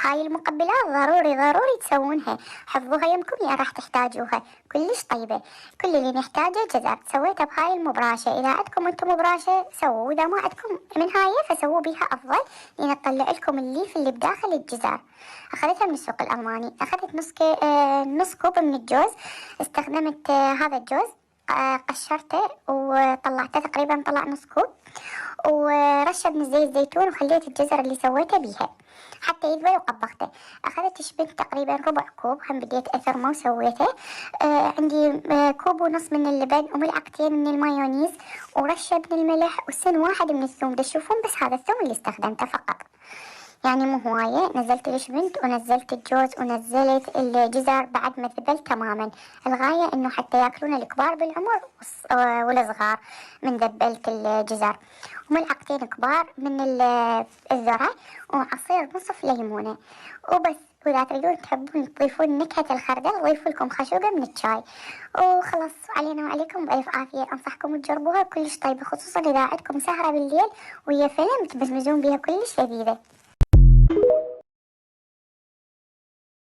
هاي المقبلات ضروري ضروري تسوونها، حفظوها يمكم يا راح تحتاجوها، كلش طيبة. كل اللي نحتاجه جزر، سويته بهاي المبراشة، إذا عندكم انتم مبراشة سووا، وإذا ما عندكم من هاي فسووا بيها أفضل، لأن تطلع لكم الليف اللي بداخل الجزر. أخذتها من السوق الألماني، أخذت نص كوب من الجوز، استخدمت هذا الجوز، قشرته وطلعته تقريبا، طلع نص كوب، ورشة من زيت زيتون، وخليت الجزر اللي سويته بيها حتى يذبل، وقبخته. أخذت شبت تقريبا ربع كوب، هم بديت أثرمه وسويته. عندي كوب ونص من اللبن، وملعقتين من المايونيز، ورشة من الملح، وسن واحد من الثوم. تشوفون بس هذا الثوم اللي استخدمته فقط، يعني مو هواية. نزلت الشبنت ونزلت الجوز ونزلت الجزر بعد ما ذبل تماما. الغاية انه حتى ياكلون الكبار بالعمر والصغار من ذبلت الجزر. وملعقتين كبار من الذرة، وعصير نصف ليمونة، وبس. وإذا تريدون تحبون تضيفون نكهة الخردل ضيفوا لكم خشوبة من الشاي، وخلاص علينا وعليكم بألف عافية. أنصحكم تجربوها، كلش طيبة، خصوصا إذا عندكم سهرة بالليل ويا فيلم تبزمزون بيها، كلش لذيذة.